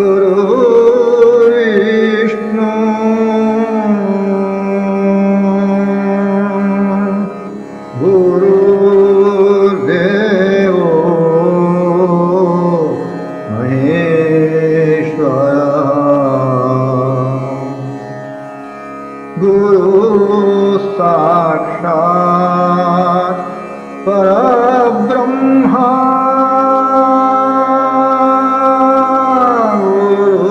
Guru Gurudev Guru Sakshat Parabrahma Guru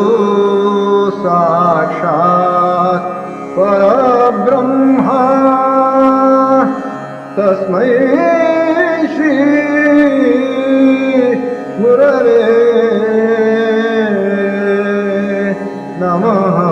Sakshat Parabrahma Tasmai Shri Gurave Namaha.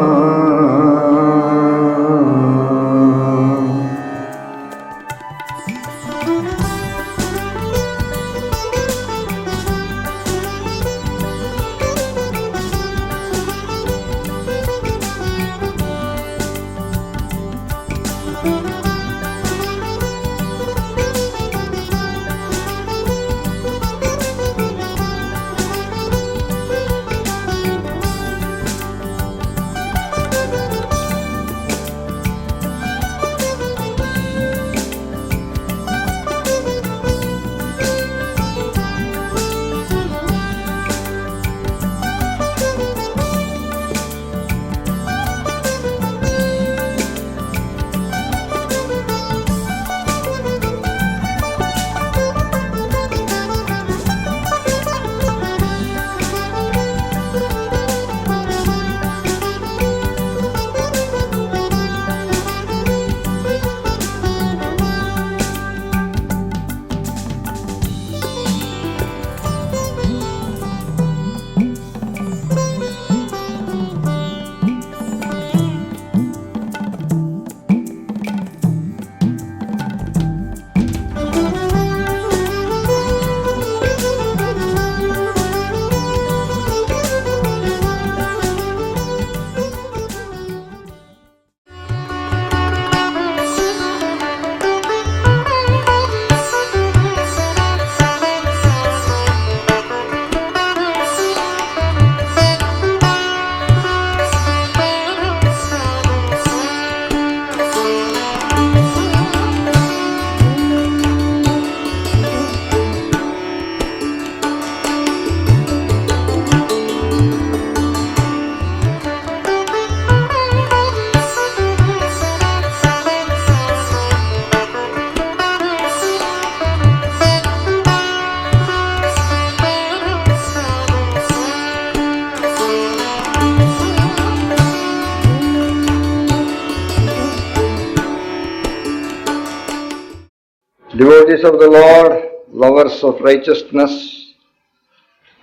Devotees of the Lord, lovers of righteousness,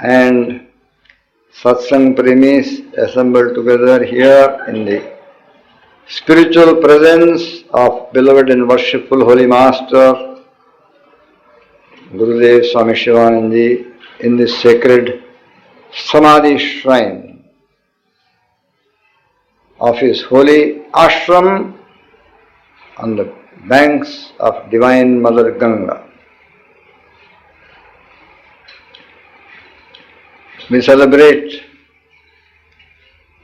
and satsang premis assembled together here in the spiritual presence of beloved and worshipful Holy Master Gurudev Swami Chidanandaji in this sacred Samadhi shrine of his holy ashram on the banks of Divine Mother Ganga. We celebrate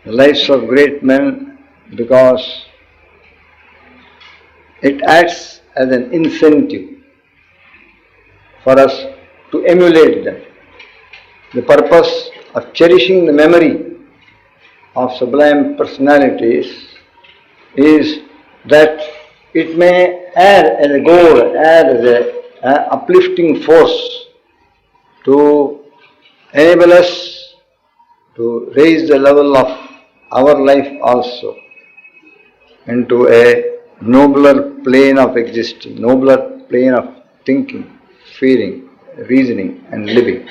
the lives of great men because it acts as an incentive for us to emulate them. The purpose of cherishing the memory of sublime personalities is that it may add as a goal, add as an uplifting force to enable us to raise the level of our life also into a nobler plane of existing, nobler plane of thinking, feeling, reasoning and living,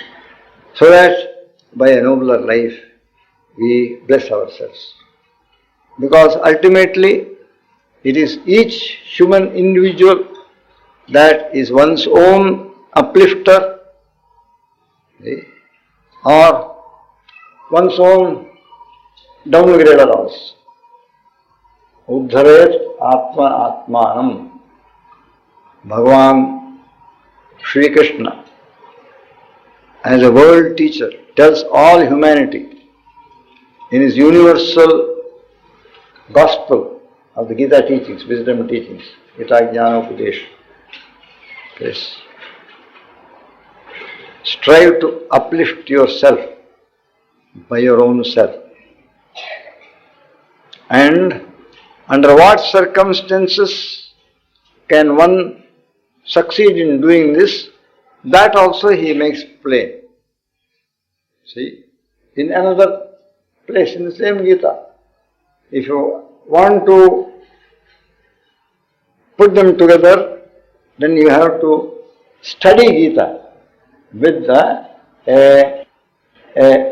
so that by a nobler life we bless ourselves. Because ultimately it is each human individual that is one's own uplifter or one's own downgrader also. Uddharet Atma Atmanam. Bhagavan Sri Krishna, as a world teacher, tells all humanity in his universal gospel of the Gita teachings, wisdom teachings, Gita Jnana Upadesha. Yes. Strive to uplift yourself by your own self. And under what circumstances can one succeed in doing this? That also he makes plain. See, in another place in the same Gita, if you want to put them together, then you have to study Gita with a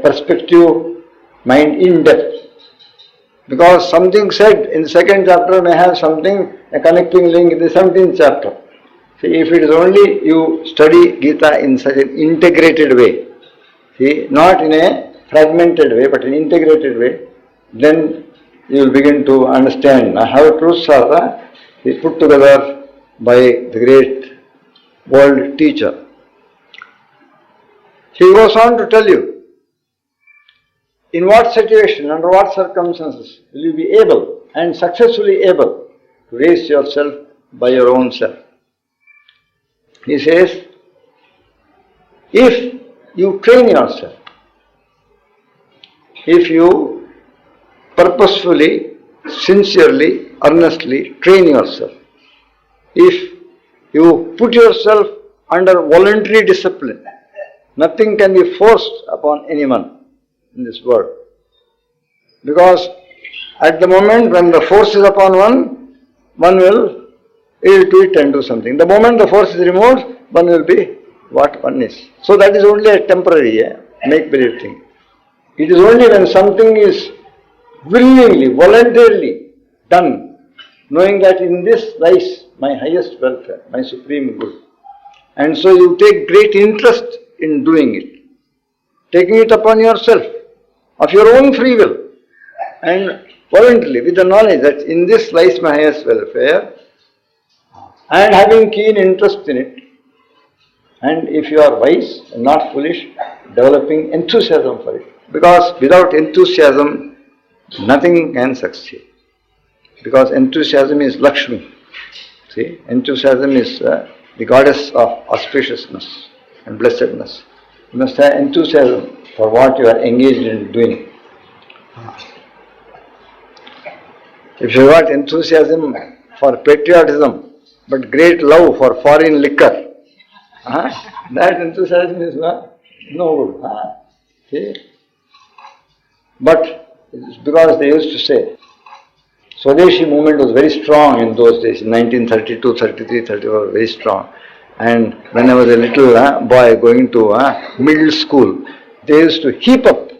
perspective mind in depth. Because something said in the second chapter may have a connecting link in the 17th chapter. See, if it is only you study Gita in such an integrated way, see, not in a fragmented way, but in an integrated way, then you will begin to understand how truths are put together by the great world teacher. He goes on to tell you, in what situation, under what circumstances will you be able and successfully able to raise yourself by your own self. He says, if you train yourself, if you purposefully, sincerely, earnestly train yourself, if you put yourself under voluntary discipline, nothing can be forced upon anyone in this world. Because at the moment when the force is upon one will yield to it and do something. The moment the force is removed, one will be what one is. So that is only a temporary, make-believe thing. It is only when something is willingly, voluntarily done, knowing that in this lies my highest welfare, my supreme good. And so you take great interest in doing it, taking it upon yourself, of your own free will, and voluntarily, with the knowledge that in this lies my highest welfare, and having keen interest in it, and if you are wise and not foolish, developing enthusiasm for it. Because without enthusiasm, nothing can succeed. Because enthusiasm is Lakshmi. See, enthusiasm is the goddess of auspiciousness and blessedness. You must have enthusiasm for what you are engaged in doing. If you got enthusiasm for patriotism, but great love for foreign liquor, that enthusiasm is no good. See? But it's because they used to say, Swadeshi movement was very strong in those days, in 1932, 33, 34, very strong. And when I was a little boy going to middle school, they used to heap up,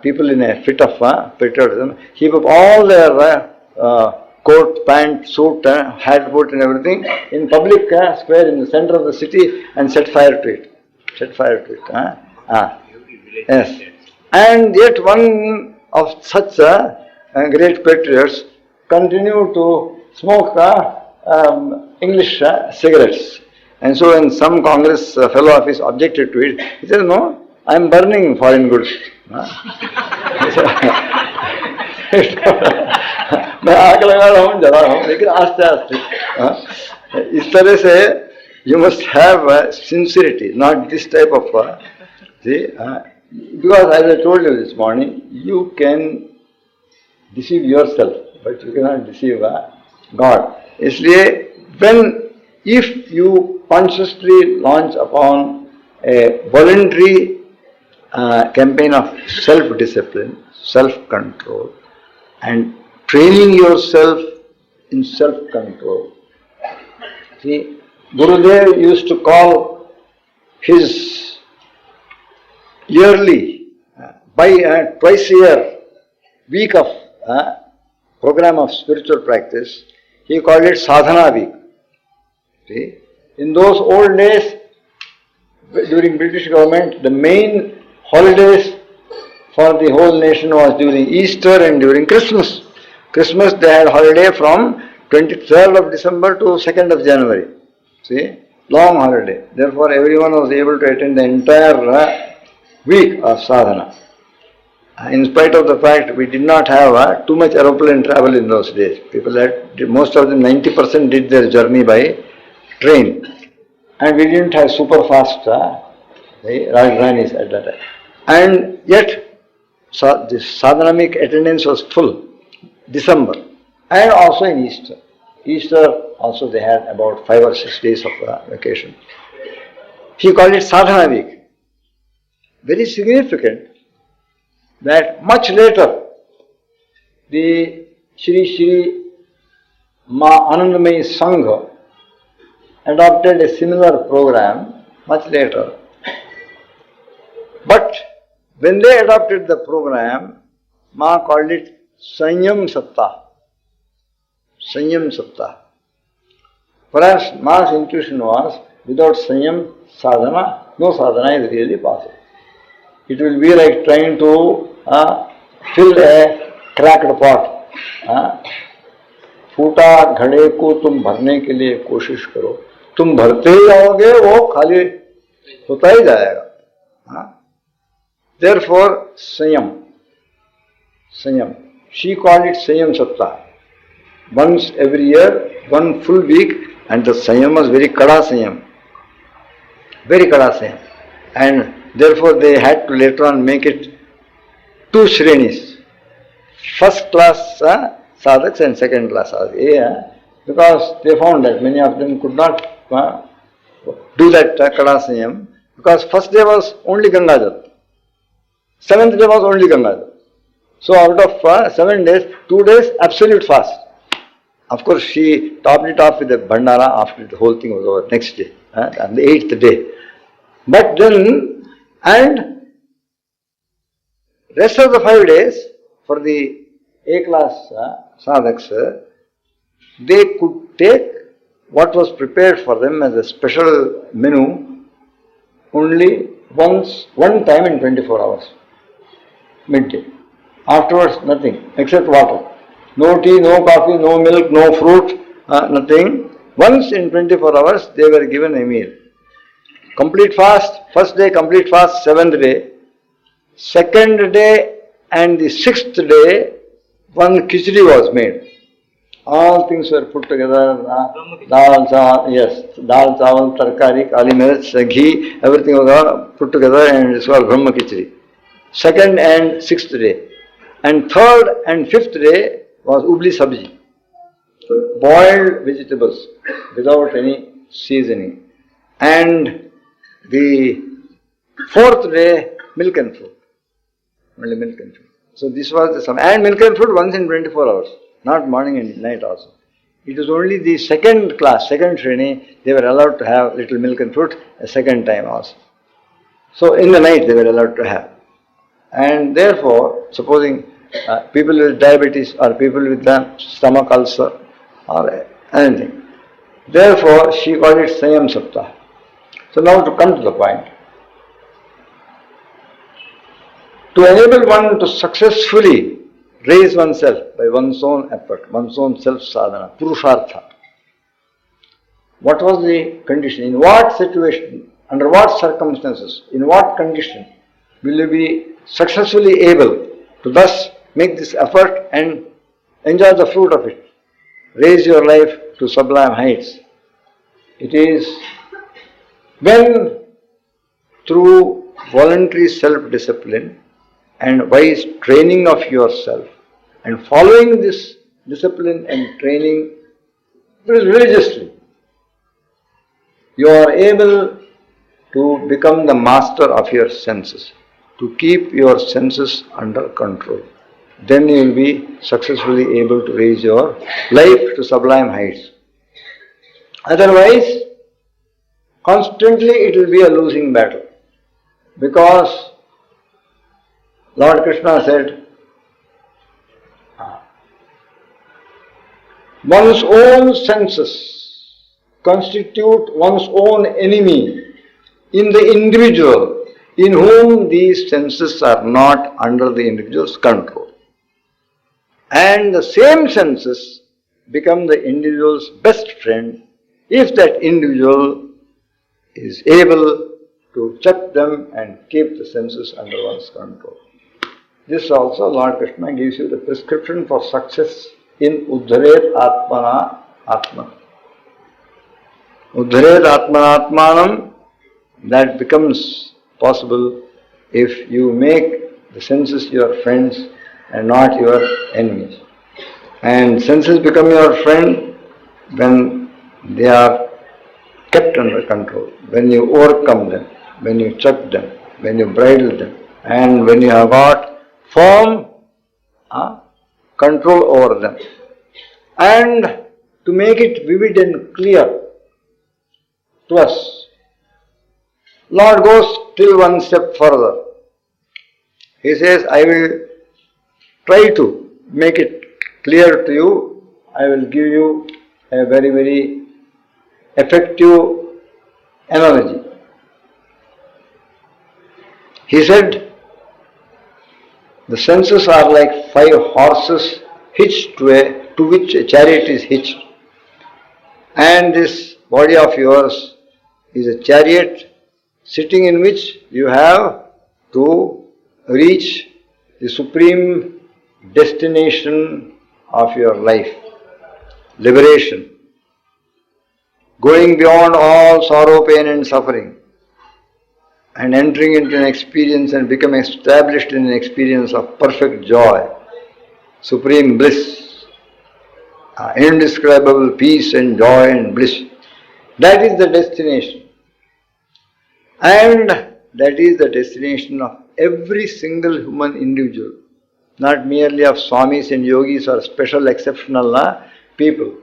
people in a fit of patriotism, heap up all their coat, pant, suit, hat, boot and everything in public square in the center of the city and set fire to it. Set fire to it. Yes. And yet one of such great patriots continued to smoke English cigarettes. And so when some Congress fellow of his objected to it, he said, no, I am burning foreign goods. मैं आग लगा रहा हूँ, जला रहा हूँ, लेकिन आस्ते आस्ते इस तरह से you must have sincerity, not this type of see, because as I told you this morning, you can deceive yourself, but you cannot deceive God. इसलिए if you consciously launch upon a voluntary campaign of self-discipline, self-control, and training yourself in self-control. See, Gurudev used to call his yearly, twice a year, week of program of spiritual practice, he called it Sadhana week. See, in those old days, during British government, the main holidays for the whole nation was during Easter and during Christmas. Christmas they had holiday from 23rd of December to 2nd of January. See, long holiday. Therefore everyone was able to attend the entire week of sadhana. In spite of the fact we did not have too much aeroplane travel in those days. People had, most of them, 90% did their journey by train. And we didn't have super fast Rajadhanis at that time. And yet, the sadhanamic attendance was full, December, and also in Easter. Easter also they had about 5 or 6 days of vacation. He called it Sadhana week. Very significant that much later the Shri Shri Ma Anandamayi Sangha adopted a similar program much later. But when they adopted the program, Ma called it Sanyam Saptah. Sanyam Saptah. Perhaps Ma's intuition was, without Sanyam sadhana, no sadhana is really possible. It will be like trying to fill a cracked pot. फूटा घड़े को तुम भरने के लिए कोशिश करो, तुम भरते ही जाओगे, वो खाली होता ही जाएगा. Therefore, Sanyam. Sanyam. She called it Sanyam Saptah. Once every year, 1 full week, and the Sanyam was very Kada Sanyam. Very Kada Sanyam. And therefore they had to later on make it 2 Shrenis. First class sadhaks and second class sadhaks. Because they found that many of them could not do that Kada Sanyam, because first day was only Gangadhar. 7th day was only Gangadhar. So out of 7 days, 2 days absolute fast. Of course, she topped it off with a Bhandara after the whole thing was over, next day, on the 8th day. But then, and rest of the 5 days, for the A-class sadhaks, they could take what was prepared for them as a special menu only one time in 24 hours, midday. Afterwards, nothing except water. No tea, no coffee, no milk, no fruit, nothing. Once in 24 hours, they were given a meal. Complete fast, first day complete fast, 7th day. 2nd day and the 6th day, one khichdi was made. All things were put together, dal, chawal, tarkari, kali mirch, ghee, everything was put together and it's called Brahma Khichdi. 2nd and 6th day. And 3rd and 5th day was ubli sabji, boiled vegetables without any seasoning. And the 4th day, milk and fruit. Only milk and fruit. So this was the sum. And milk and fruit once in 24 hours, not morning and night also. It was only the 2nd class, 2nd Shreni, they were allowed to have little milk and fruit a 2nd time also. So in the night they were allowed to have. And therefore, supposing people with diabetes or people with stomach ulcer or anything, therefore she called it Sanyam Saptah. So now to come to the point. To enable one to successfully raise oneself by one's own effort, one's own self-sadhana, purushartha. What was the condition? In what situation, under what circumstances, in what condition will you be successfully able to thus make this effort and enjoy the fruit of it? Raise your life to sublime heights. It is when through voluntary self-discipline and wise training of yourself and following this discipline and training religiously, you are able to become the master of your senses, to keep your senses under control. Then you will be successfully able to raise your life to sublime heights. Otherwise, constantly it will be a losing battle, because Lord Krishna said, one's own senses constitute one's own enemy in the individual in whom these senses are not under the individual's control. And the same senses become the individual's best friend if that individual is able to check them and keep the senses under one's control. This also Lord Krishna gives you the prescription for success in Uddharet Atmana Atman. Uddharet Atmana Atmanam, that becomes possible if you make the senses your friends and not your enemies. And senses become your friend when they are kept under control, when you overcome them, when you check them, when you bridle them, and when you have got firm control over them. And to make it vivid and clear to us, Lord goes still one step further. He says, I will try to make it clear to you. I will give you a very, very effective analogy. He said, the senses are like 5 horses hitched to which a chariot is hitched. And this body of yours is a chariot sitting in which you have to reach the supreme destination of your life, liberation, going beyond all sorrow, pain and suffering, and entering into an experience and become established in an experience of perfect joy, supreme bliss, indescribable peace and joy and bliss. That is the destination. And that is the destination of every single human individual, not merely of Swamis and Yogis or special exceptional people.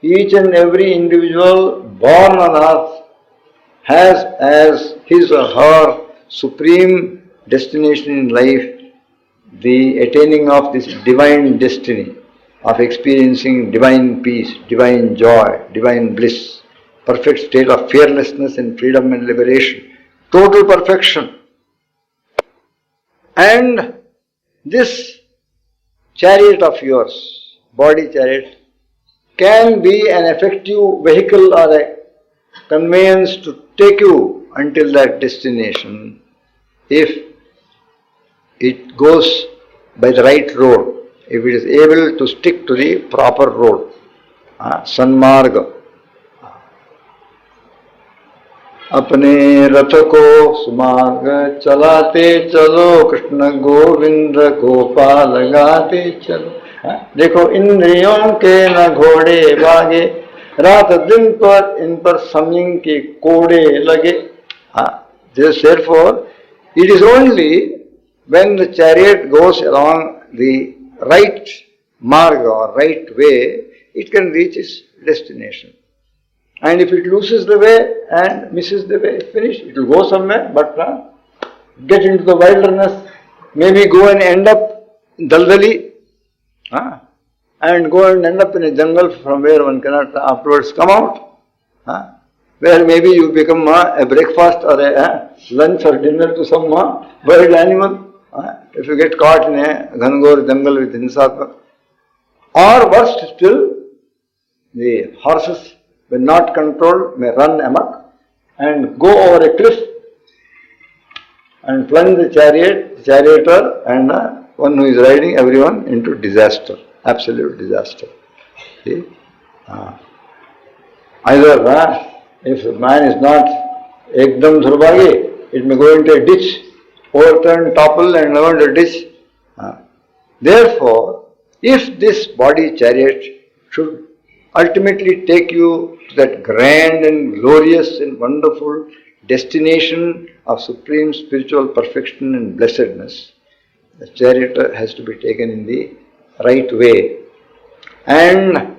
Each and every individual born on earth has as his or her supreme destination in life the attaining of this divine destiny of experiencing divine peace, divine joy, divine bliss, perfect state of fearlessness and freedom and liberation, total perfection. And this chariot of yours, body chariot, can be an effective vehicle or a conveyance to take you until that destination if it goes by the right road, if it is able to stick to the proper road, Sanmarga. अपने रथ को सुमार्ग चलाते चलो, कृष्ण गोविंद गोपाल गाते चलो. देखो इंद्रियों के न घोड़े भागे, रात दिन पर इन पर समयंग के कोड़े लगे. Therefore, it is only when the chariot goes along the right marga or right way, it can reach its destination. And if it loses the way and misses the way, finish. It will go somewhere, but get into the wilderness, maybe go and end up in Daldali, and go and end up in a jungle from where one cannot afterwards come out, where maybe you become a breakfast or a lunch or dinner to some wild animal, if you get caught in a Ghanghor jungle with Hinsatma. Or worse still, the horses, when not controlled, may run amok and go over a cliff and plunge the charioteer and one who is riding, everyone into disaster, absolute disaster. See? Either if the man is not ekdam dhurbagi, it may go into a ditch, overturn, topple and go into a ditch. Therefore, if this body chariot should ultimately take you to that grand and glorious and wonderful destination of supreme spiritual perfection and blessedness, the chariot has to be taken in the right way. And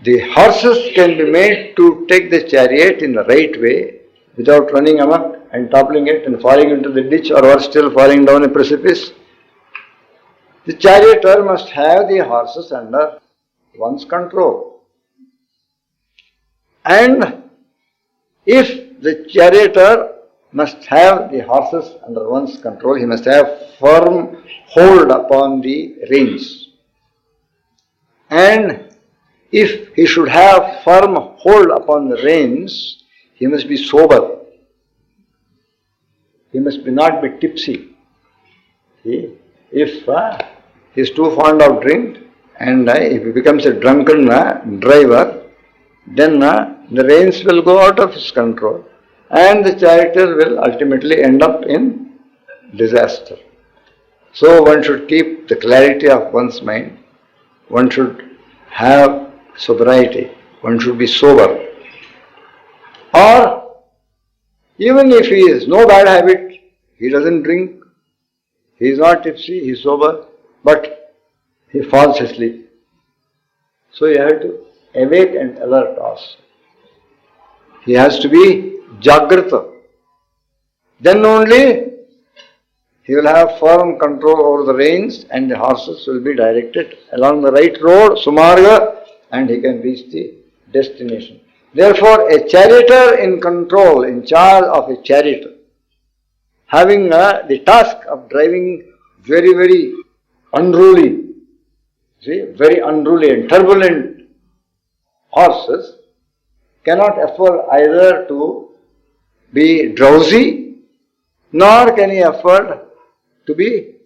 the horses can be made to take the chariot in the right way without running amok and toppling it and falling into the ditch or worse still falling down a precipice. The charioteer must have the horses under one's control. And if the charioteer must have the horses under one's control, he must have firm hold upon the reins. And if he should have firm hold upon the reins, he must be sober. He must not be tipsy. If he is too fond of drink and if he becomes a drunken driver, then the reins will go out of his control and the charioteer will ultimately end up in disaster. So one should keep the clarity of one's mind, one should have sobriety, one should be sober. Or even if he has no bad habit, he doesn't drink, he is not tipsy, he is sober, but he falls asleep. So you have to awake and alert also. He has to be Jagrata. Then only he will have firm control over the reins and the horses will be directed along the right road, Sumarga, and he can reach the destination. Therefore, a charioteer in control, in charge of a chariot, having the task of driving very, very unruly, very unruly and turbulent horses, cannot afford either to be drowsy, nor can he afford to be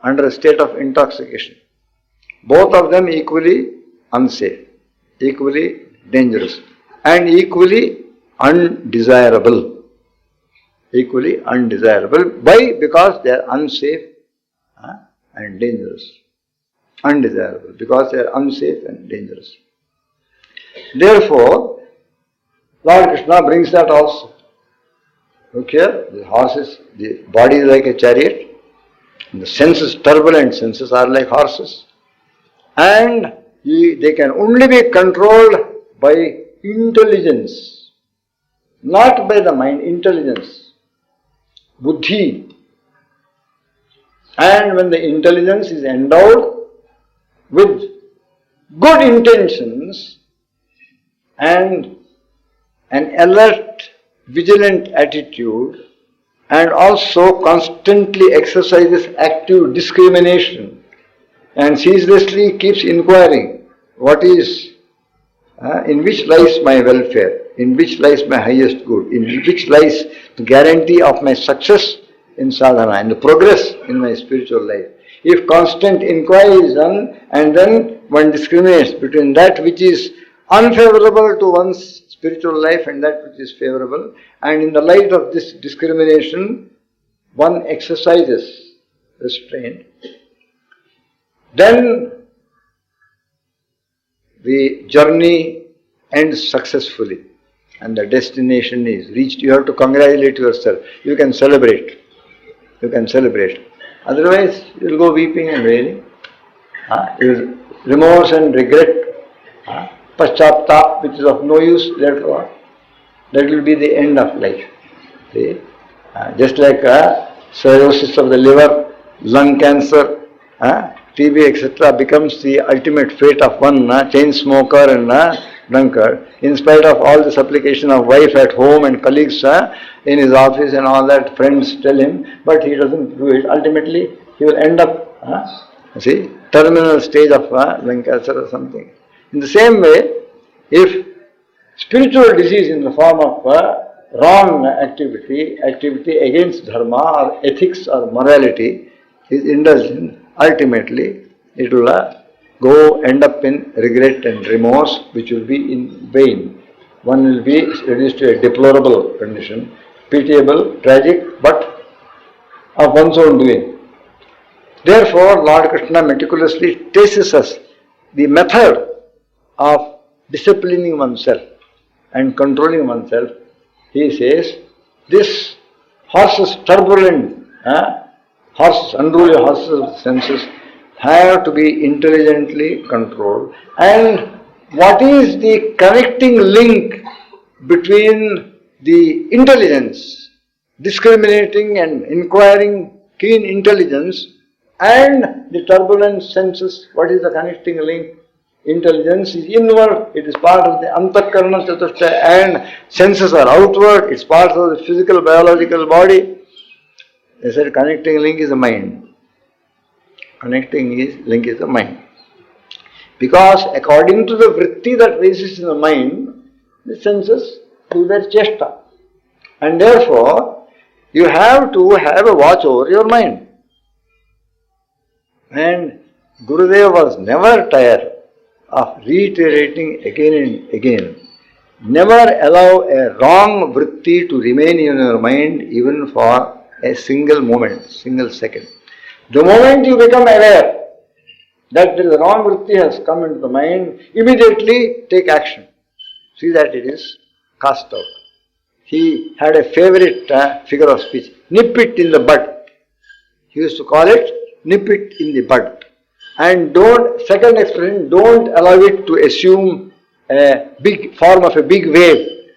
under a state of intoxication. Both of them equally unsafe, equally dangerous, and equally undesirable. Equally undesirable. Why? Because they are unsafe and dangerous. Undesirable, because they are unsafe and dangerous. Therefore, Lord Krishna brings that also. Look here, the horses, the body is like a chariot, the senses, turbulent senses are like horses, and they can only be controlled by intelligence, not by the mind, intelligence, buddhi. And when the intelligence is endowed with good intentions and an alert, vigilant attitude, and also constantly exercises active discrimination and ceaselessly keeps inquiring what is, in which lies my welfare, in which lies my highest good, in which lies the guarantee of my success in sadhana and the progress in my spiritual life. If constant inquiry is done and then one discriminates between that which is unfavorable to one's spiritual life and that which is favorable, and in the light of this discrimination one exercises restraint, then the journey ends successfully and the destination is reached. You have to congratulate yourself. You can celebrate. You can celebrate. Otherwise, you will go weeping and wailing. Remorse and regret, paschaptap, which is of no use, therefore, that will be the end of life. See? Just like cirrhosis of the liver, lung cancer, TB, etc., becomes the ultimate fate of one chain smoker and drunkard, in spite of all the supplication of wife at home and colleagues in his office and all that, friends tell him, but he doesn't do it. Ultimately, he will end up, terminal stage of lung cancer or something. In the same way, if spiritual disease in the form of wrong activity against dharma or ethics or morality is indulged in, ultimately it will end up in regret and remorse, which will be in vain. One will be reduced to a deplorable condition, pitiable, tragic, but of one's own doing. Therefore, Lord Krishna meticulously teaches us the method of disciplining oneself and controlling oneself. He says, this horses, turbulent horses, unruly horses of senses, have to be intelligently controlled. And what is the connecting link between the intelligence, discriminating and inquiring, keen intelligence, and the turbulent senses? What is the connecting link? Intelligence is inward, it is part of the antakarana chatushtaya, and senses are outward, it's part of the physical, biological body. They said connecting link is the mind. Connecting link is the mind. Because according to the vritti that raises in the mind, the senses do their chesta. And therefore, you have to have a watch over your mind. And Gurudev was never tired of reiterating again and again. Never allow a wrong vritti to remain in your mind even for a single moment, single second. The moment you become aware that the wrong vritti has come into the mind, immediately take action. See that it is cast out. He had a favorite figure of speech, nip it in the bud. He used to call it nip it in the bud. And second expression, don't allow it to assume a big form of a big wave.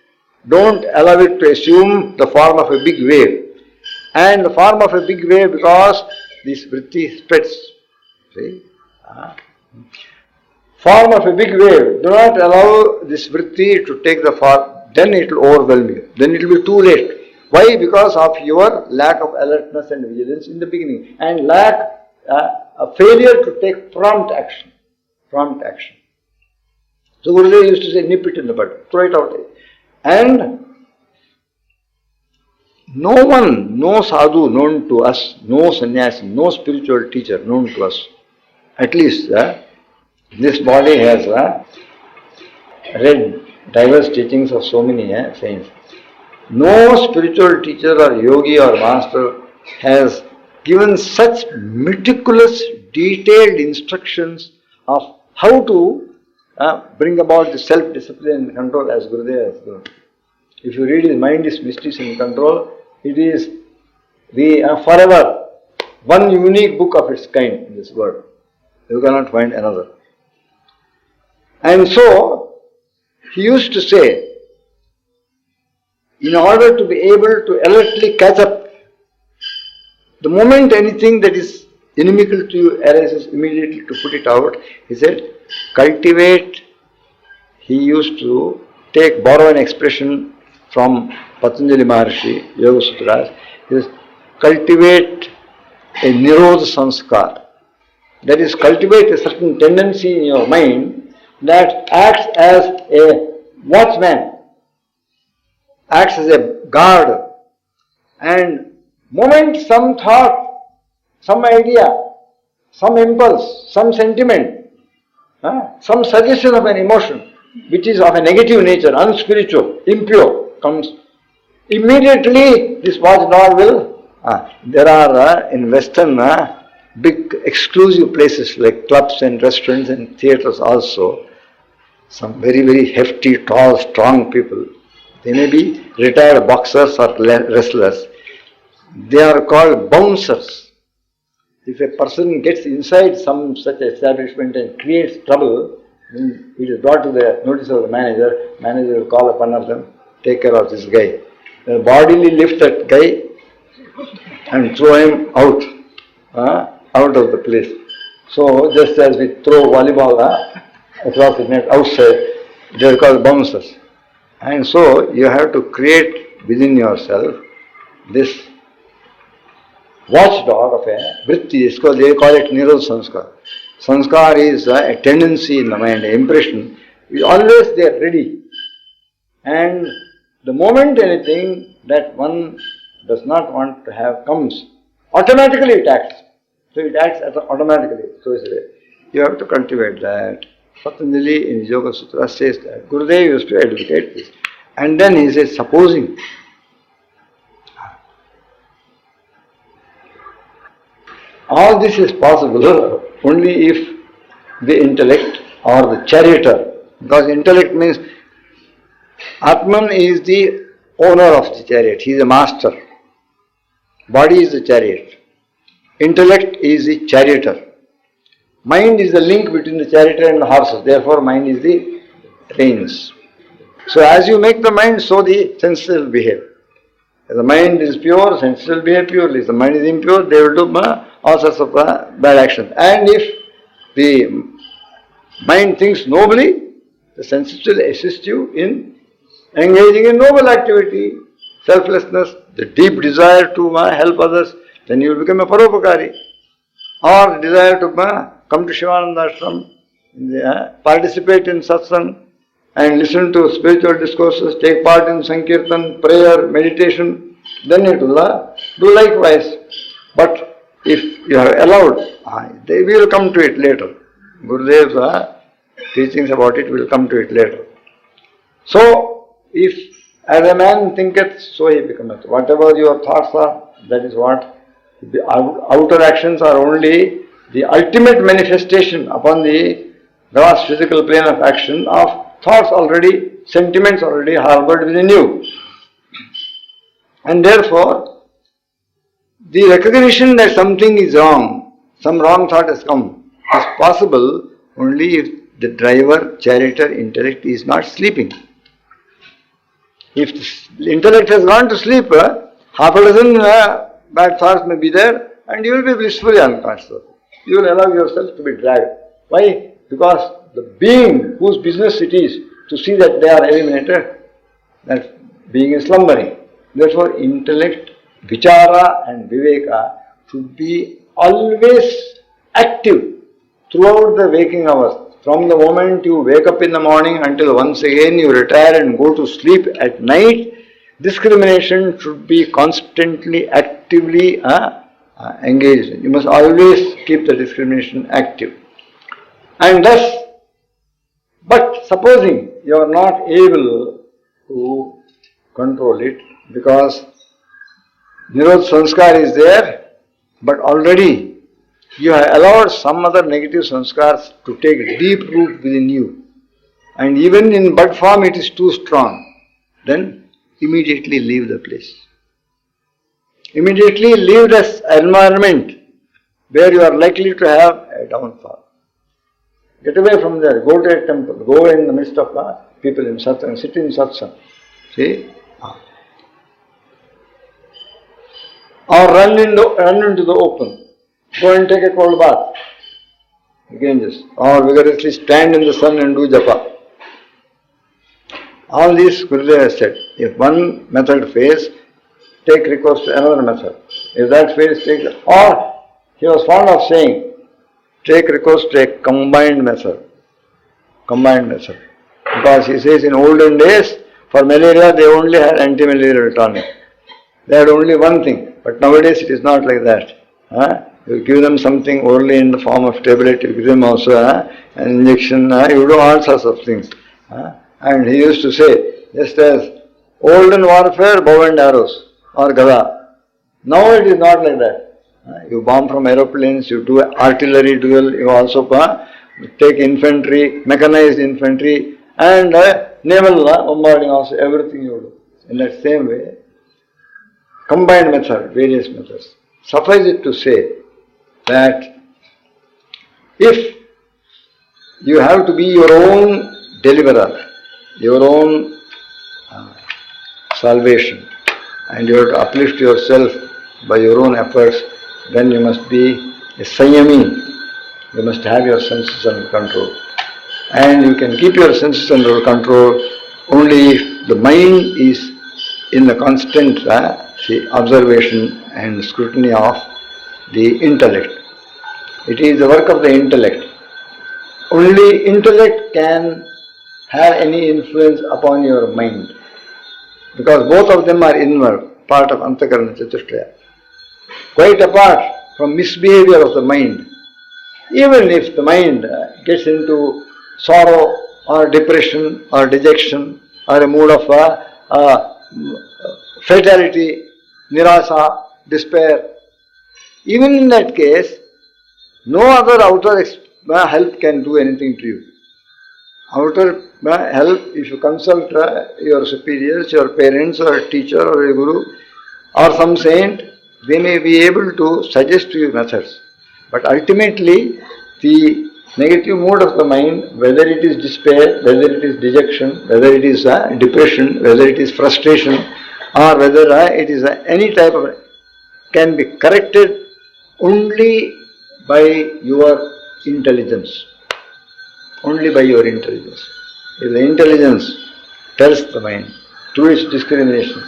Don't allow it to assume the form of a big wave. And the form of a big wave because this vritti spreads. See? Form of a big wave. Do not allow this vritti to take the form. Then it will overwhelm you. Then it will be too late. Why? Because of your lack of alertness and vigilance in the beginning. And a failure to take prompt action. Prompt action. So Gurudev used to say, nip it in the bud. Throw it out. And no one, no sadhu known to us, no sannyasi, no spiritual teacher known to us, at least this body has read diverse teachings of so many saints. No spiritual teacher or yogi or master has given such meticulous, detailed instructions of how to bring about the self-discipline and control as Gurudev has done. If you read his Mind is Mysteries and Control, it is the forever one unique book of its kind in this world. You cannot find another. And so, he used to say, in order to be able to alertly catch up, the moment anything that is inimical to you arises, immediately to put it out, he said, cultivate. He used to borrow an expression from Patanjali Maharshi, Yoga Sutras. He says, cultivate a nirodha sanskar. That is, cultivate a certain tendency in your mind that acts as a watchman, acts as a guard, and moment some thought, some idea, some impulse, some sentiment, some suggestion of an emotion which is of a negative nature, unspiritual, impure, comes, immediately this watchdog will, there are in Western big exclusive places like clubs and restaurants and theatres also, some very, very hefty, tall, strong people. They may be retired boxers or wrestlers. They are called bouncers. If a person gets inside some such establishment and creates trouble, then it is brought to the notice of the manager. Manager will call upon them, take care of this guy. They'll bodily lift that guy and throw him out of the place. So just as we throw volleyball across the net outside, they are called bouncers. And so you have to create within yourself this watchdog of a vritti. They call it nirodha sanskar. Sanskar is a tendency in the mind, an impression. It's always there ready. And the moment anything that one does not want to have comes, automatically it acts. So it acts automatically. So you have to cultivate that. Patanjali in his Yoga Sutra says that. Gurudev used to advocate this. And then he says, supposing all this is possible only if the intellect or the charioteer, because intellect means Atman is the owner of the chariot, he is a master. Body is the chariot. Intellect is the charioteer. Mind is the link between the charioteer and the horses, therefore mind is the reins. So as you make the mind, so the senses will behave. If the mind is pure, senses will behave purely. If the mind is impure, they will do all sorts of bad actions. And if the mind thinks nobly, the senses will assist you in engaging in noble activity, selflessness, the deep desire to help others, then you will become a paropakari. Or desire to come to Shivananda Ashram, participate in satsang, and listen to spiritual discourses, take part in sankirtan, prayer, meditation, then it will do likewise. But if you have allowed We will come to it later. Gurudev's teachings about it, will come to it later. So, if as a man thinketh, so he becometh. Whatever your thoughts are, that is what. The outer actions are only the ultimate manifestation upon the gross physical plane of action of thoughts already, sentiments already harbored within you. And therefore, the recognition that something is wrong, some wrong thought has come, is possible only if the driver, charioteer, intellect is not sleeping. If the intellect has gone to sleep, half a dozen bad thoughts may be there and you will be blissfully unconscious. You will allow yourself to be dragged. Why? Because the being whose business it is to see that they are eliminated, that being is slumbering. Therefore, intellect, vichara and viveka should be always active throughout the waking hours. From the moment you wake up in the morning until once again you retire and go to sleep at night, discrimination should be constantly, actively engaged. You must always keep the discrimination active. And thus, but supposing you are not able to control it because Nirodh Sanskar is there, but already you have allowed some other negative sanskars to take deep root within you, and even in bud form it is too strong, then immediately leave the place. Immediately leave this environment where you are likely to have a downfall. Get away from there, go to a temple, go in the midst of people in satsang, sit in satsang. See? Or run into the open. Go and take a cold bath. Again just. Or vigorously stand in the sun and do japa. All these Gurudev has said. If one method fails, take recourse to another method. If that fails, take the... Or he was fond of saying, take recourse to a combined method. Combined method. Because he says in olden days, for malaria they only had anti-malarial tonic. They had only one thing. But nowadays it is not like that. You give them something orally in the form of tablet, you give them also an injection, you do all sorts of things. And he used to say, just as olden warfare, bow and arrows, or gada. Now it is not like that. You bomb from aeroplanes, you do artillery duel, you also take infantry, mechanized infantry, and naval bombarding also, everything you do. In that same way, combined method, various methods. Suffice it to say that if you have to be your own deliverer, your own salvation, and you have to uplift yourself by your own efforts, then you must be a Sanyami. You must have your senses under control. And you can keep your senses under control only if the mind is in the constant observation and scrutiny of the intellect. It is the work of the intellect. Only intellect can have any influence upon your mind, because both of them are inward, part of Antakarana Chatushtaya. Quite apart from misbehavior of the mind, even if the mind gets into sorrow or depression or dejection or a mood of fatality, nirasa, despair, even in that case, no other outer help can do anything to you. Outer help, if you consult your superiors, your parents or a teacher or a guru or some saint, they may be able to suggest to you methods. But ultimately, the negative mood of the mind, whether it is despair, whether it is dejection, whether it is depression, whether it is frustration, or whether it is any type of, can be corrected only by your intelligence. Only by your intelligence. If the intelligence tells the mind through its discrimination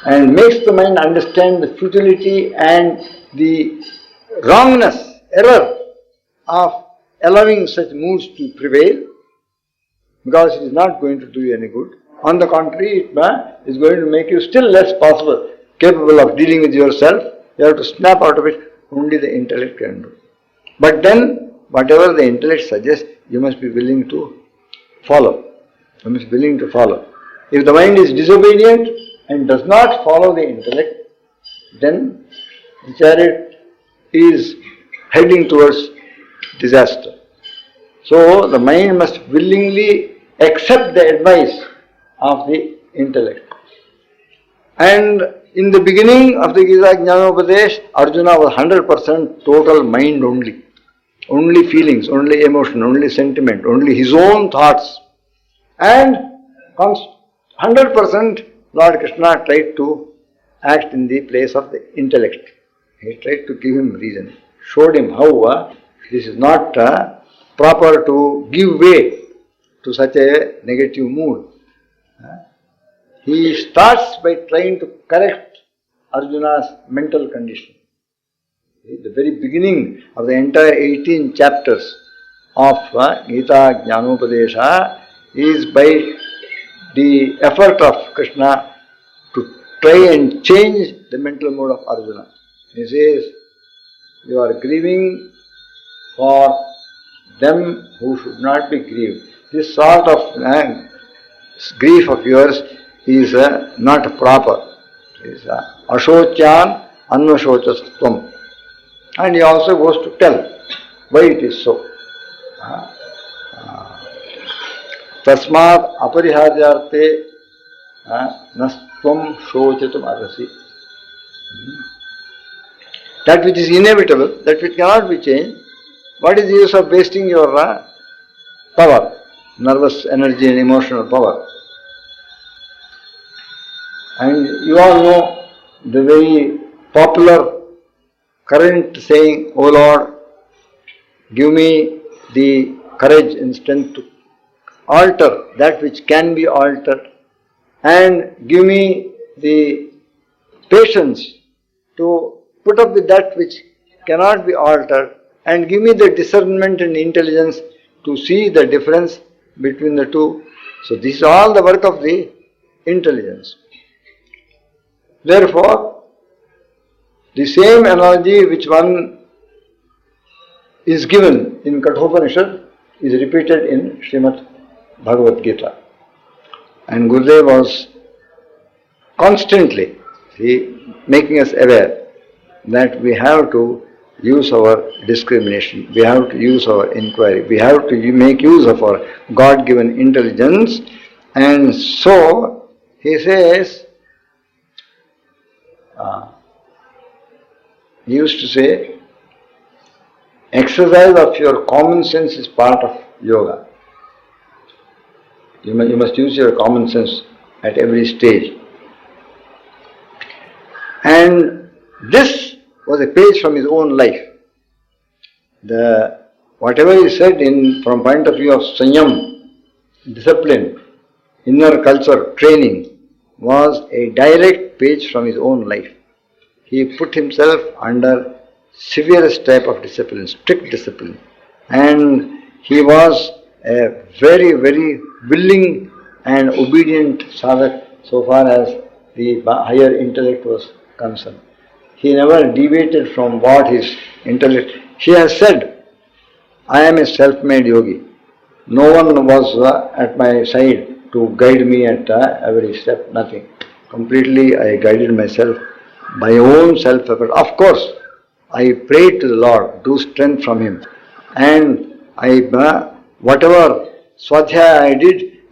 and makes the mind understand the futility and the wrongness, error of allowing such moods to prevail, because it is not going to do you any good. On the contrary, it is going to make you still less capable of dealing with yourself. You have to snap out of it. Only the intellect can do. But then, whatever the intellect suggests, you must be willing to follow. You must be willing to follow. If the mind is disobedient and does not follow the intellect, then the chariot is heading towards disaster. So the mind must willingly accept the advice of the intellect. And in the beginning of the Gita Jnanopadesh, Arjuna was 100% total mind only. Only feelings, only emotion, only sentiment, only his own thoughts. And 100% Lord Krishna tried to act in the place of the intellect. He tried to give him reason, showed him how this is not proper to give way to such a negative mood. He starts by trying to correct Arjuna's mental condition. The very beginning of the entire 18 chapters of Gita Jnanopadesha is by the effort of Krishna to try and change the mental mood of Arjuna. He says, you are grieving for them who should not be grieved. This sort of grief of yours is not proper. It is ashocyan anvashocastvam. And he also goes to tell why it is so. Tasmat apariharyarte nastvam shochatum arasi. That which is inevitable, that which cannot be changed, what is the use of wasting your power, nervous energy and emotional power? And you all know the very popular current saying, O Lord, give me the courage and strength to alter that which can be altered, and give me the patience to put up with that which cannot be altered, and give me the discernment and intelligence to see the difference between the two. So this is all the work of the intelligence. Therefore, the same analogy which one is given in Kathopanishad is repeated in Srimad Bhagavad Gita. And Gurudev was constantly making us aware that we have to use our discrimination, we have to use our inquiry, we have to make use of our God-given intelligence. And so he says, he used to say, exercise of your common sense is part of yoga. You must use your common sense at every stage. And this was a page from his own life. Whatever he said from point of view of sanyam, discipline, inner culture, training, was a direct page from his own life. He put himself under severest type of discipline, strict discipline. And he was a very, very willing and obedient sadhak so far as the higher intellect was concerned. He never deviated from what his intellect... He has said, I am a self-made yogi. No one was at my side to guide me at every step, nothing. Completely I guided myself by own self-effort. Of course, I prayed to the Lord, drew strength from Him. And whatever swadhyaya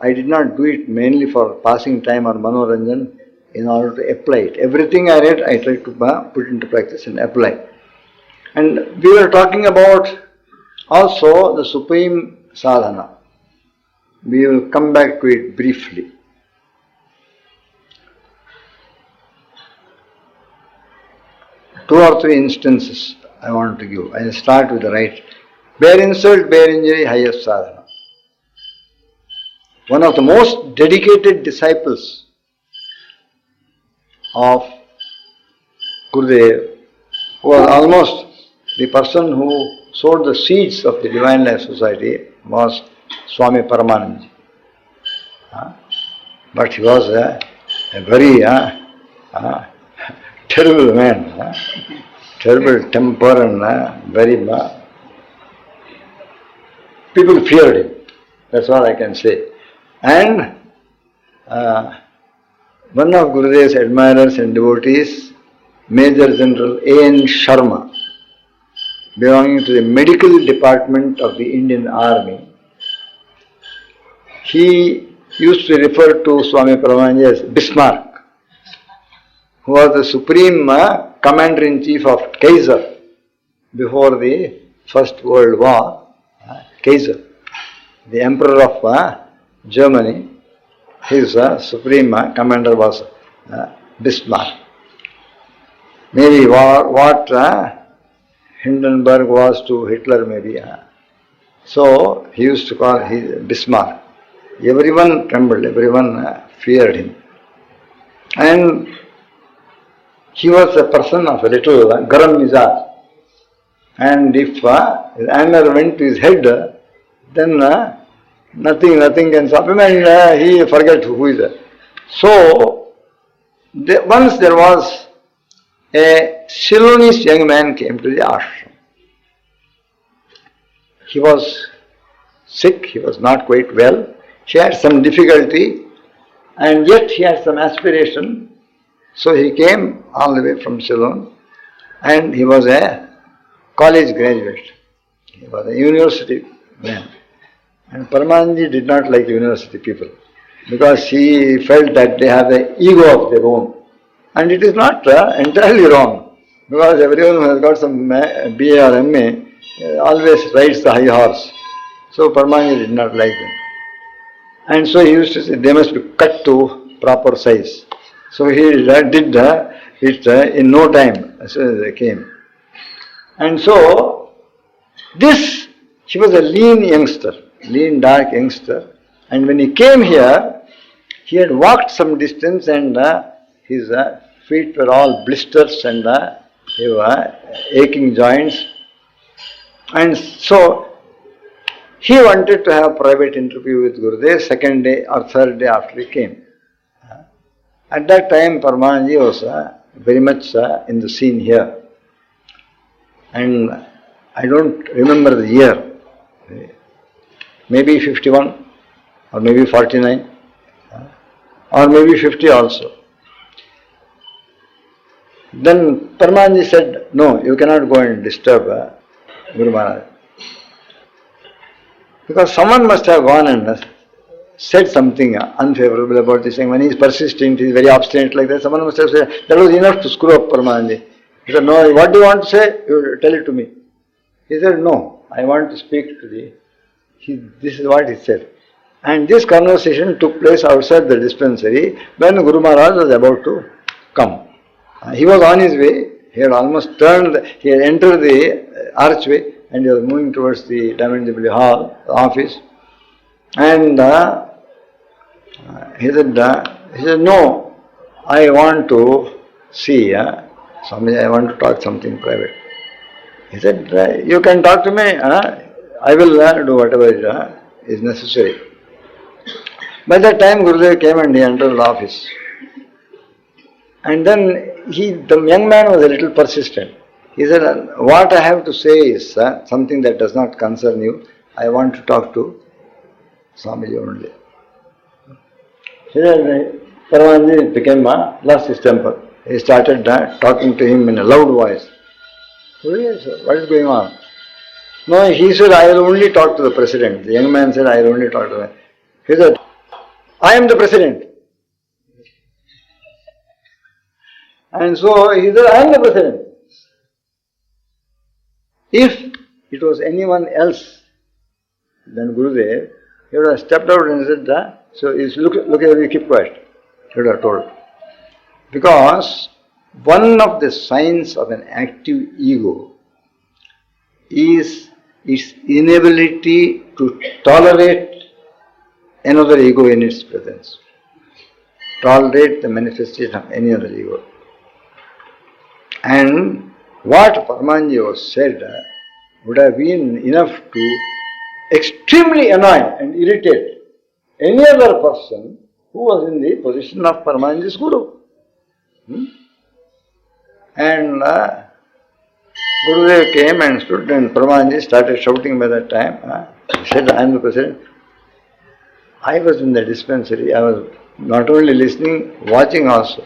I did not do it mainly for passing time or manoranjan, in order to apply it. Everything I read, I tried to put into practice and apply. And we were talking about also the supreme sadhana. We will come back to it briefly. Two or three instances I want to give. I will start with the right. Bare insult, bare injury, highest sadhana. One of the most dedicated disciples of Gurudev, who was almost the person who sowed the seeds of the Divine Life Society, was Swami Paramanandaji. But he was a very terrible man, terrible temper and very people feared him. That's all I can say. And one of Gurudev's admirers and devotees, Major General A.N. Sharma, belonging to the medical department of the Indian Army, he used to refer to Swami Paramananji as Bismarck, who was the supreme commander-in-chief of Kaiser before the First World War. Kaiser, the emperor of Germany, his supreme commander was Bismarck. Maybe what Hindenburg was to Hitler, maybe. So he used to call him Bismarck. Everyone trembled, everyone feared him. And he was a person of a little garam mizaj. And if his anger went to his head, then nothing can stop him, and he forget who is there. So, once there was a Ceylonese young man came to the ashram. He was sick, he was not quite well, he had some difficulty, and yet he had some aspiration. So he came all the way from Ceylon, and he was a college graduate. He was a university man. And Paramananji did not like university people, because he felt that they have an ego of their own. And it is not entirely wrong, because everyone who has got some BA or MA always rides the high horse. So Paramananji did not like them. And so he used to say they must be cut to proper size. So he did it in no time as soon as they came. And so he was a lean youngster, lean dark youngster. And when he came here, he had walked some distance, and his feet were all blisters, and he were aching joints. And so he wanted to have a private interview with Gurudev second day or third day after he came. At that time, Paramananji was very much in the scene here. And I don't remember the year, maybe 51 or maybe 49 or maybe 50 also. Then Paramananji said, no, you cannot go and disturb Guru Maharaj. Because someone must have gone and said something unfavorable about this thing. When he is persistent, he is very obstinate like that, someone must have said, that was enough to screw up Paramananji. He said, no, what do you want to say? You tell it to me. He said, no, I want to speak to thee. This is what he said. And this conversation took place outside the dispensary when Guru Maharaj was about to come. He was on his way. He had almost turned, he had entered the archway, and he was moving towards the Diamond Jubilee Hall, the office. And he said, no, I want to see Swami, I want to talk something private. He said, you can talk to me, I will do whatever is necessary. By that time, Gurudev came and he entered the office. And then the young man was a little persistent. He said, what I have to say is something that does not concern you. I want to talk to Swamiji only. He said, Paramananji became lost his temper. He started talking to him in a loud voice. What is going on? No, he said, I will only talk to the president. The young man said, I will only talk to him. He said, I am the president. And so he said, I am the president. If it was anyone else than Gurudev, he would have stepped out and said, so look here, you keep quiet. He would have told. Because one of the signs of an active ego is its inability to tolerate another ego in its presence. Tolerate the manifestation of any other ego. And what Paramananji was said would have been enough to extremely annoy and irritate any other person who was in the position of Paramananji's Guru. And Gurudev came and stood, and Paramahanji started shouting by that time. He said, I am the president. I was in the dispensary. I was not only listening, watching also.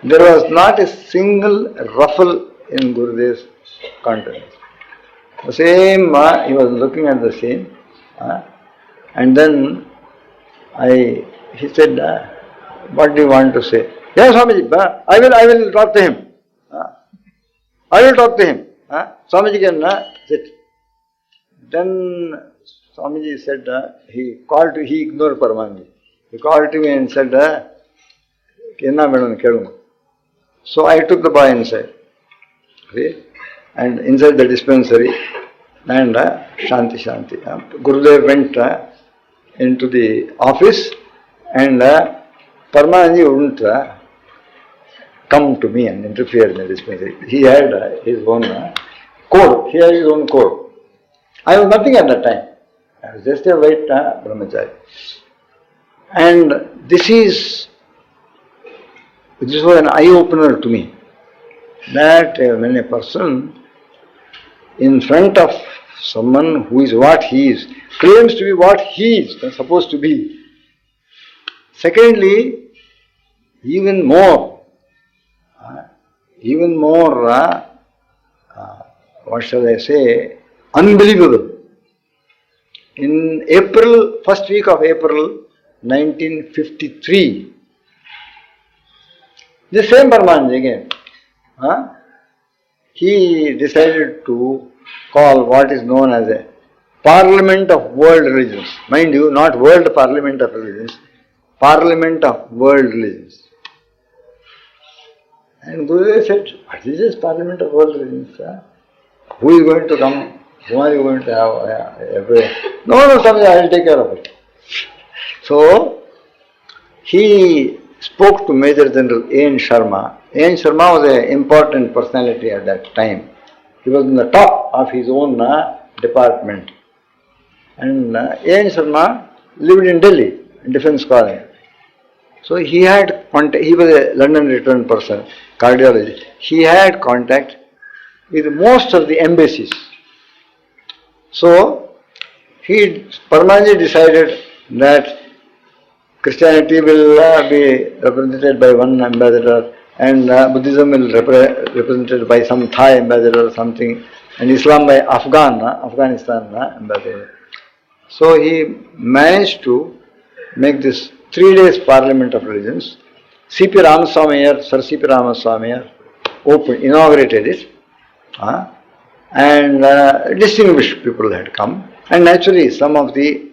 There was not a single ruffle in Gurudev's countenance. The same, he was looking at the scene. And then he said, what do you want to say? Yes, Swamiji, I will talk to him. I will talk to him. Swamiji can sit. Then Swamiji said, he ignored Paramahanji. He called to me and said, Kenna madam kelunga. So I took the boy inside. See? And inside the dispensary, and Shanti. Gurudev went into the office, and Paramahanji wouldn't come to me and interfere in the dispensary. He had his own code. He had his own code. I was nothing at that time. I was just a white brahmachari. And this was an eye-opener to me. That when a person in front of someone who is what he is, claims to be what he is supposed to be. Secondly, even more, what shall I say, unbelievable. In April, first week of April 1953, the same Paramahanji again, he decided to call what is known as a Parliament of World Religions. Mind you, not World Parliament of Religions, Parliament of World Religions. And Gurudev said, what is this Parliament of World Religions? Who is going to come? Who are you going to have? No, Swami, I will take care of it. So, he spoke to Major General A.N. Sharma. A.N. Sharma was an important personality at that time. He was on the top of his own department. And A.N. Sharma lived in Delhi, in Defence Colony. So he had contact, he was a London returned person, cardiologist. He had contact with most of the embassies. So, Paramahanji decided that Christianity will be represented by one ambassador, and Buddhism will be represented by some Thai ambassador or something, and Islam by Afghanistan ambassador. So he managed to make this 3 days Parliament of Religions. C.P. Ramaswamy, Sir C.P. Ramaswamy inaugurated it, and distinguished people had come, and naturally some of the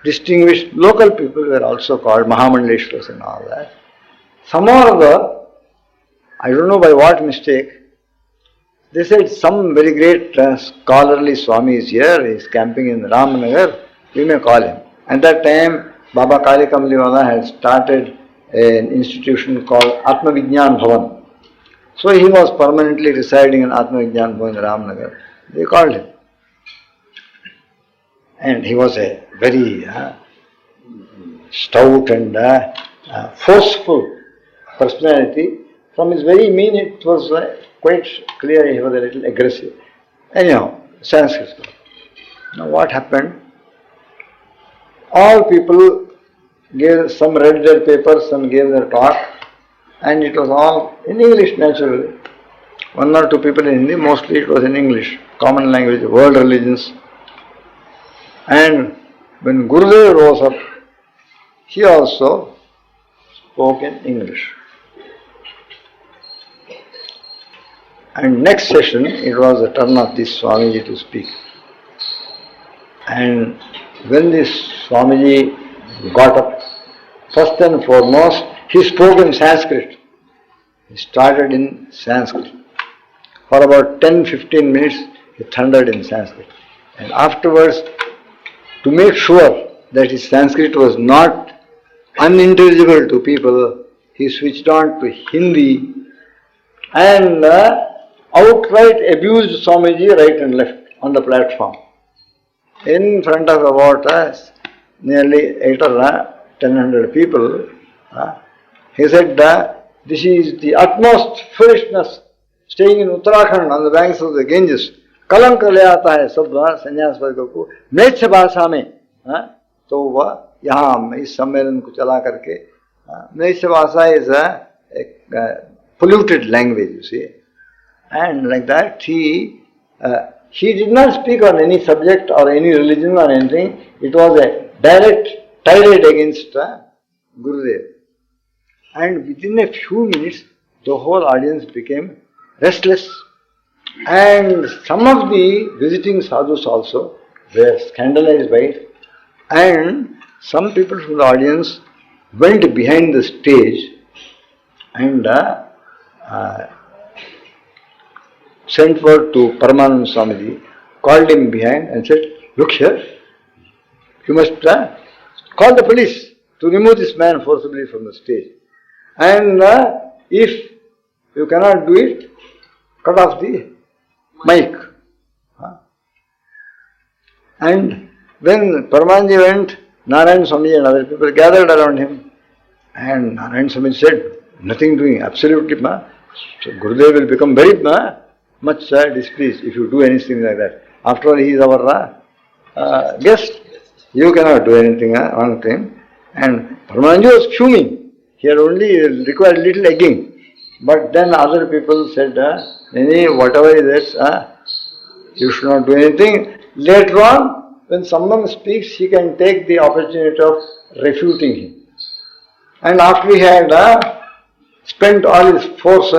distinguished local people were also called Mahamandleshwaras and all that. Somehow or other, I don't know by what mistake, they said some very great scholarly Swami is here, he is camping in Ramnagar, we may call him. At that time, Baba Kali Kamliwala had started an institution called Atma Vijnan Bhavan. So he was permanently residing in Atma Vijnan Bhavan in Ramnagar. They called him. And he was a very stout and forceful personality. From his very mien, it was quite clear he was a little aggressive. Anyhow, Sanskrit. Now what happened? All people gave, some read their papers, some gave their talk, and it was all in English naturally. One or two people in Hindi, mostly it was in English, common language, world religions. And when Gurudev rose up, he also spoke in English. And next session, it was the turn of this Swamiji to speak. And when this Swamiji got up, first and foremost, he spoke in Sanskrit. He started in Sanskrit. For about 10-15 minutes, he thundered in Sanskrit. And afterwards, to make sure that his Sanskrit was not unintelligible to people, he switched on to Hindi and outright abused Swamiji right and left on the platform. In front of about nearly 800 or 1000 people, he said, this is the utmost foolishness staying in Uttarakhand on the banks of the Ganges, कलंक ले आता है सब संन्यास वर्ग को म्लेच्छ भाषा में, तो वह यहाँ इस सम्मेलन को चला करके, म्लेच्छ भाषा is a polluted language, you see, and like that he did not speak on any subject or any religion or anything. It was a direct tirade against Gurudev, and within a few minutes the whole audience became restless. And some of the visiting sadhus also were scandalized by it, and some people from the audience went behind the stage and sent word to Paramananda Swamiji, called him behind and said, "Look here, you must call the police to remove this man forcibly from the stage. And if you cannot do it, cut off the mic." And when Paramanji went, Narayan Swami and other people gathered around him, and Narayan Swami said, "Nothing doing, absolutely. So Gurudev will become very much displeased if you do anything like that. After all, he is our guest. You cannot do anything on him." And Paramanji was fuming. He had only required little egging. But then other people said, whatever it is, you should not do anything. Later on, when someone speaks, he can take the opportunity of refuting him. And after he had spent all his force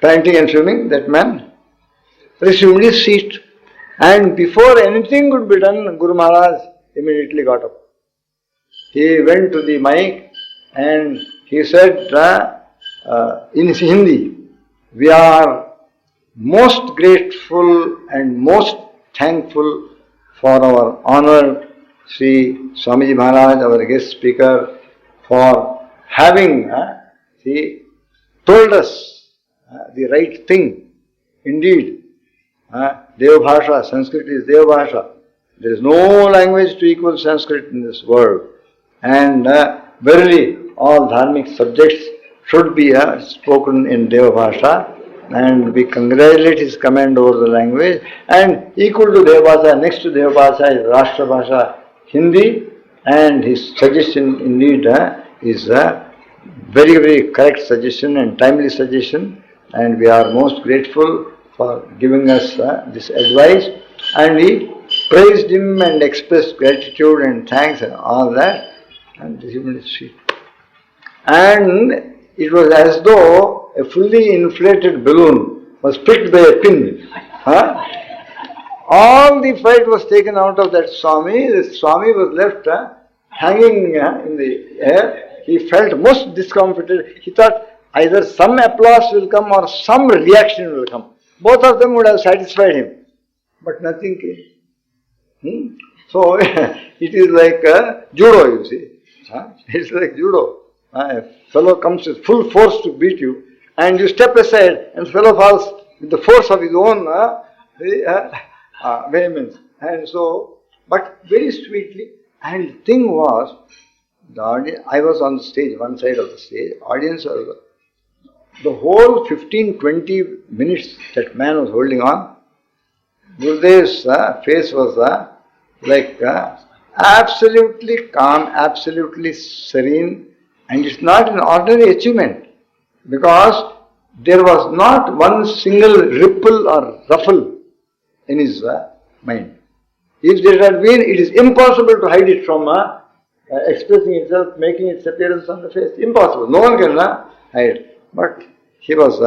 chanting and fuming, that man resumed his seat. And before anything could be done, Guru Maharaj immediately got up. He went to the mic and he said in Hindi, "We are most grateful and most thankful for our honored Sri Swamiji Maharaj, our guest speaker, for having told us the right thing. Indeed, Deva Bhasha, Sanskrit is Deva Bhasha. There is no language to equal Sanskrit in this world. And verily, all dharmic subjects should be spoken in Deva Bhasha, and we congratulate his command over the language. And equal to Deva Bhasha, next to Deva Bhasha is Rashtra Bhasha, Hindi, and his suggestion indeed is a very, very correct suggestion and timely suggestion, and we are most grateful for giving us this advice." And he praised him and expressed gratitude and thanks and all that, and resumed his seat. And it was as though a fully inflated balloon was pricked by a pin. All the fight was taken out of that Swami. The Swami was left hanging in the air. He felt most discomforted. He thought either some applause will come or some reaction will come. Both of them would have satisfied him. But nothing came. So it is like judo, you see. It's like judo. A fellow comes with full force to beat you, and you step aside, and the fellow falls with the force of his own vehemence. And so, but very sweetly. And the thing was, the audience, I was on the stage, one side of the stage, audience was the whole 15-20 minutes that man was holding on. Gurudev's face was like absolutely calm, absolutely serene, and it's not an ordinary achievement, because there was not one single ripple or ruffle in his mind. If there had been, it is impossible to hide it from expressing itself, making its appearance on the face. Impossible. No one can hide. But he was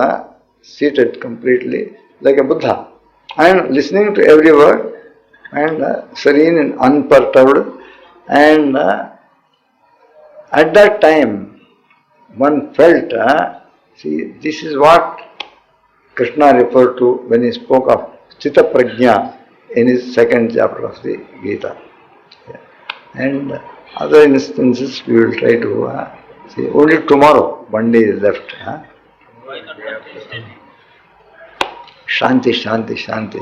seated completely like a Buddha and listening to every word and serene and unperturbed. And at that time, one felt, see, this is what Krishna referred to when he spoke of Sthitaprajna in his second chapter of the Gita. Yeah. And other instances we will try to see. Only tomorrow, one day is left. Shanti, Shanti, Shanti.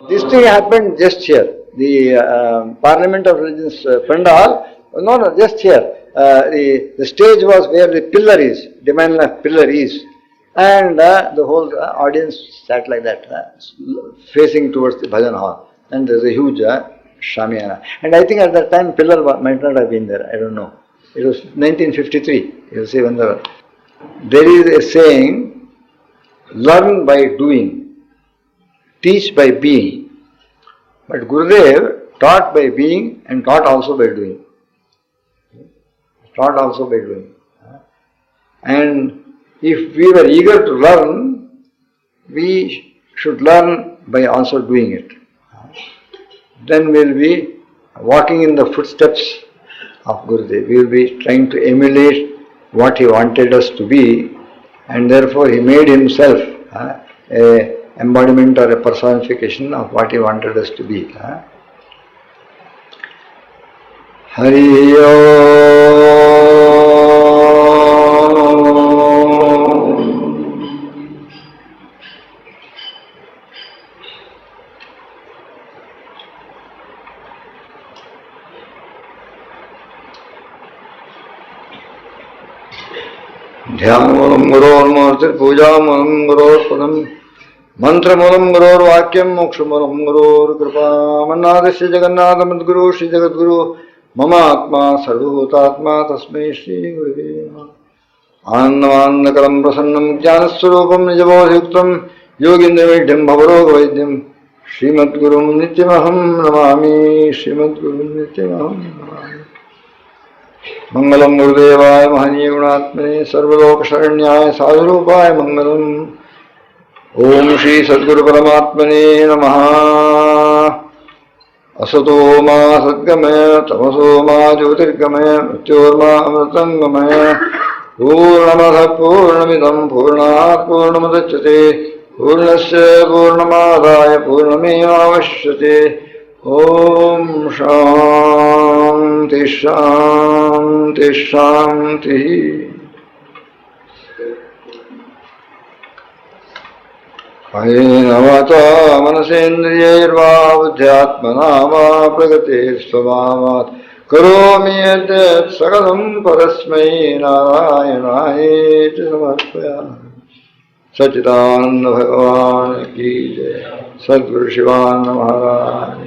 This thing happened just here. The Parliament of Religions Pandal, no, just here. The stage was where the pillar is, Divine Life pillar is. And the whole audience sat like that, facing towards the bhajan hall. And there's a huge shamiana. And I think at that time pillar might not have been there, I don't know. It was 1953, you see, when there is a saying, learn by doing, teach by being. But Gurudev taught by being and taught also by doing. Taught also by doing. And if we were eager to learn, we should learn by also doing it. Then we will be walking in the footsteps of Gurudev. We will be trying to emulate what he wanted us to be, and therefore he made himself a embodiment or a personification of what he wanted us to be. Hari ध्यानमूलम गुरोर्मूर्तिर पूजामूलम गुरोर्पदम मंत्रमूलम गुरोर्वाक्यम मोक्षमूलम गुरोर्कृपामन्नादस्य जगन्नाथमद्गुरु Shri जगद्गुरु मम आत्मा सर्वभूतात्मा तस्मै श्री गुरुवे नमः। आनन्दमानन्दकरं प्रसन्नं ज्ञानस्वरूपं निजबोधयुक्तं योगीन्द्रवेद्यं भवरोगवैद्यं श्रीमद्गुरुं नित्यमहं नमामि। श्रीमद्गुरुं नित्यमहं नमामि। मंगलम गुरुदेवाय महनीय गुणात्मने सर्वलोकशरण्याय साधुरूपाय मंगलम। ओम श्री सद्गुरु परमात्मने नमः। असतो मा सद्गमय तमसो मा ज्योतिर्गमय मृत्योर्मा अमृतंगमय। पूर्णमदः पूर्णमिदं पूर्णात् पूर्णमुदच्यते पूर्णस्य पूर्णमादाय पूर्णमेवावशिष्यते। ओम शांति शांति शांति। कायेन वाचा मनसेन्द्रियैर्वा बुद्ध्यात्मना वा प्रकृतिस्वभावात् करोमि यद्यत् सकलं परस्मै नारायणायेति समर्पयामि। सच्चिदानंद भगवान की जय। सद्गुरु शिवानंद महाराज